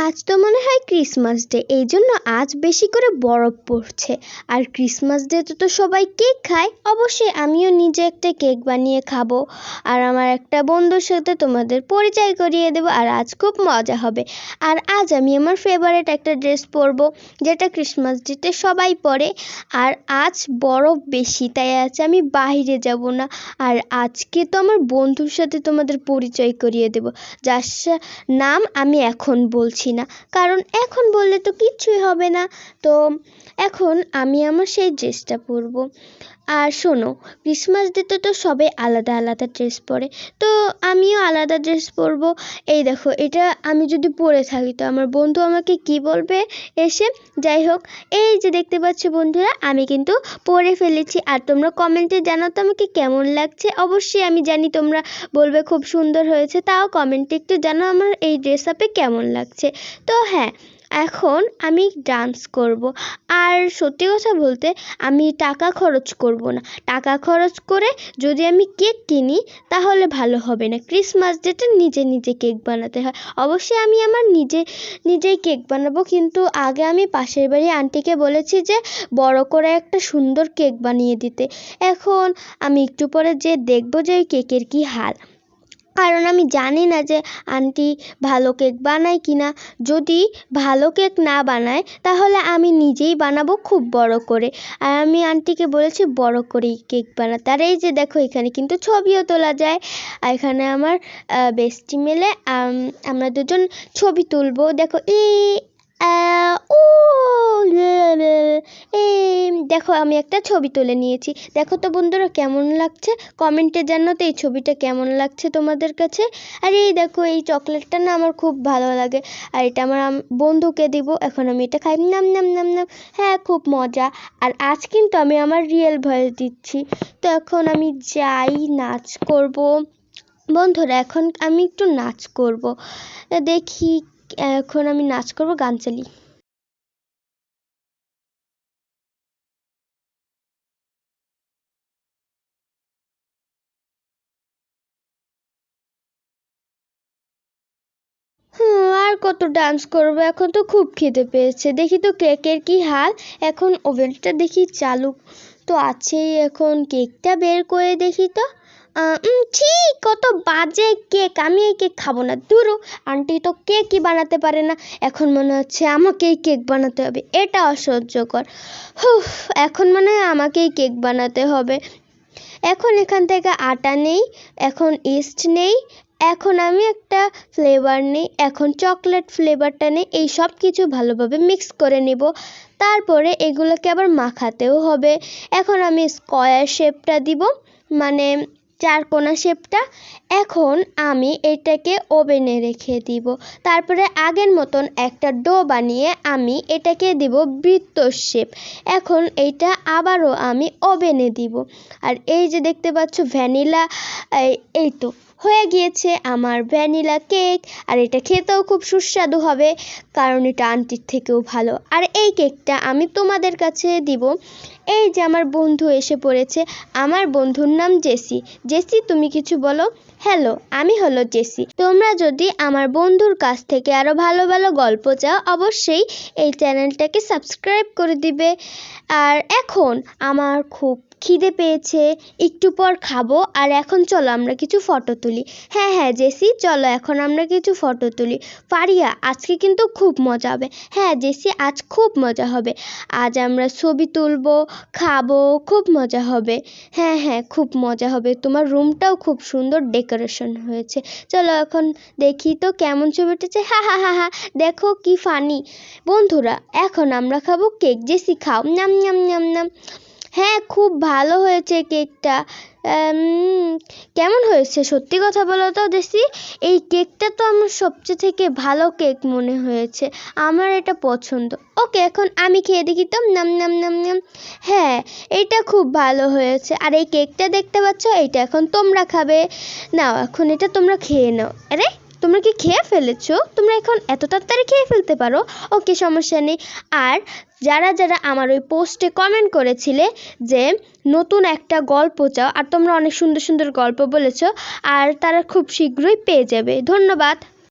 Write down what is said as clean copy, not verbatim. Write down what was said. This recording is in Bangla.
আজ তো মনে হয় ক্রিসমাস ডে, এই জন্য আজ বেশি করে বরফ পড়ছে। আর ক্রিসমাস ডেতে তো সবাই কেক খায়, অবশ্যই আমিও নিজে একটা কেক বানিয়ে খাবো। আর আমার একটা বন্ধুর সাথে তোমাদের পরিচয় করিয়ে দেবো, আর আজ খুব মজা হবে। আর আজ আমি আমার ফেভারিট একটা ড্রেস পরবো, যেটা ক্রিসমাস ডেতে সবাই পরে। আর আজ বরফ বেশি, তাই আজ আমি বাইরে যাব না। আর আজকে তো আমার বন্ধুর সাথে তোমাদের পরিচয় করিয়ে দেবো, যার নাম আমি এখন বলছি না, কারণ এখন বললে তো কিচ্ছুই হবে না। তো এখন আমি আমার সেই ড্রেসটা পরবো। আর শোনো, ক্রিসমাস ডেতে তো সবাই আলাদা আলাদা ড্রেস পরে, তো আমিও আলাদা ড্রেস পরবো। এই দেখো, এটা আমি যদি পরে থাকি তো আমার বন্ধু আমাকে কি বলবে এসে। যাই হোক, এই যে দেখতে পাচ্ছ বন্ধুরা, আমি কিন্তু পরে ফেলেছি। আর তোমরা কমেন্টে জানাও তো আমাকে কেমন লাগছে। অবশ্যই আমি জানি তোমরা বলবে খুব সুন্দর হয়েছে, তাও কমেন্টে একটু জানাও আমার এই ড্রেস আপে কেমন লাগছে। তো হ্যাঁ, এখন আমি ডান্স করব। আর সত্যি কথা বলতে আমি টাকা খরচ করব না। টাকা খরচ করে যদি আমি কেক কিনি তাহলে ভালো হবে না। ক্রিসমাস ডেতে নিজে নিজে কেক বানাতে হয়। অবশ্যই আমি আমার নিজেই কেক বানাবো, কিন্তু আগে আমি পাশের বাড়ি আন্টিকে বলেছি যে বড় করে একটা সুন্দর কেক বানিয়ে দিতে। এখন আমি একটু পরে যে দেখবো যে ওই কেকের কি হাল, কারণ আমি জানি না যে আন্টি ভালো কেক বানায় কি না। যদি ভালো কেক না বানায় তাহলে আমি নিজেই বানাবো খুব বড় করে। আর আমি আন্টিকে বলেছি বড় করেই কেক বানাতে। আর এই যে দেখো, এখানে কিন্তু ছবিও তোলা যায়। আর এখানে আমার বেস্টি মিলে আমরা দুজন ছবি তুলবো। দেখো ও দেখো, আমি একটা ছবি তুলে নিয়েছি। দেখো তো বন্ধুরা কেমন লাগছে, কমেন্টে জানাও তো এই ছবিটা কেমন লাগছে তোমাদের কাছে। আর এই দেখো, এই চকলেটটা না আমার খুব ভালো লাগে, আর এটা আমার বন্ধুকে দিব। এখন আমি এটা খাই, নাম নাম নাম নাম। হ্যাঁ, খুব মজা। আর আজ কিন্তু আমি আমার রিয়েল ভয়েস দিচ্ছি। তো এখন আমি যাই, নাচ করব বন্ধুরা। এখন আমি একটু নাচ করব, দেখি। এখন আমি নাচ করব, গান চালি। আর কত ডান্স করবো, এখন তো খুব খিদে পেয়েছে। দেখি তো কেকের কি হাল। এখন ওভেনটা দেখি চালু তো আছেই, এখন কেকটা বের করে দেখি তো। ঠিক, কত বাজে কেক! আমি এই কেক খাবো না, ধুরো। আন্টি তো কেকই বানাতে পারে না, এখন মনে হচ্ছে আমাকেই কেক বানাতে হবে। এটা অসহ্যকর। এখন মনে হয় আমাকেই কেক বানাতে হবে। এখন এখান থেকে আটা নেই, এখন ইস্ট নেই, এখন আমি একটা ফ্লেভার নিই, এখন চকলেট ফ্লেভারটা নিই। এই সব কিছু ভালোভাবে মিক্স করে নিব। তারপরে এগুলোকে আবার মাখাতেও হবে। এখন আমি স্কোয়ার শেপটা দিব, মানে চারকোনা শেপটা। এখন আমি এটাকে ওভেনে রেখে দিব। তারপরে আগের মতন একটা ডো বানিয়ে আমি এটাকে দিব বৃত্ত শেপ। এখন এইটা আবারও আমি ওভেনে দিব। আর এই যে দেখতে পাচ্ছ ভ্যানিলা, এই তো হয়ে গিয়েছে আমার ভ্যানিলা কেক। আর এটা খেতেও খুব সুস্বাদু হবে, কারণ এটা আন্টির থেকেও ভালো। আর এই কেকটা আমি তোমাদের কাছে দিব। এই যে আমার বন্ধু এসে পড়েছে, আমার বন্ধুর নাম জেসি। জেসি, তুমি কিছু বলো। হ্যালো, আমি হলো জেসি। তোমরা যদি আমার বন্ধুর কাছ থেকে আরও ভালো ভালো গল্প চাও, অবশ্যই এই চ্যানেলটাকে সাবস্ক্রাইব করে দিবে। আর এখন আমার খুব খিদে পেয়েছে, একটু পর খাবো। আর এখন চলো আমরা কিছু ফটো তুলি। হ্যাঁ হ্যাঁ জেসি, চলো এখন আমরা কিছু ফটো তুলি। ফারিয়া, আজকে কিন্তু খুব মজা হবে। হ্যাঁ জেসি, আজ খুব মজা হবে। আজ আমরা ছবি তুলবো, খাবো, খুব মজা হবে। হ্যাঁ হ্যাঁ, খুব মজা হবে। তোমার রুমটাও খুব সুন্দর ডেকোরেশন হয়েছে। চলো এখন দেখি তো কেমন ছবি উঠেছে। হা হা হা হা, দেখো কি ফানি। বন্ধুরা, এখন আমরা খাবো কেক। জেসি খাও, নাম নাম নাম নাম। হ্যাঁ, খুব ভালো হয়েছে কেকটা। কেমন হয়েছে সত্যি কথা বলো তো জেসি? এই কেকটা তো আমার সবচেয়ে থেকে ভালো কেক মনে হয়েছে, আমার এটা পছন্দ। ওকে, এখন আমি খেয়ে দেখি তো, নাম নাম নাম নাম। হ্যাঁ, এটা খুব ভালো হয়েছে। আর এই কেকটা দেখতে পাচ্ছ, এইটা এখন তোমরা খাবে। নাও, এখন এটা তোমরা খেয়ে নাও। আরে, তোমরা কি খেয়ে ফেলেছো? তোমরা এখন এত তাড়াতাড়ি খেয়ে ফেলতে পারো? ওকে, সমস্যা নেই। আর যারা যারা আমার ওই পোস্টে কমেন্ট করেছিলে যে নতুন একটা গল্প চাও, আর তোমরা অনেক সুন্দর সুন্দর গল্প বলেছো, আর তারা খুব শীঘ্রই পেয়ে যাবে। ধন্যবাদ।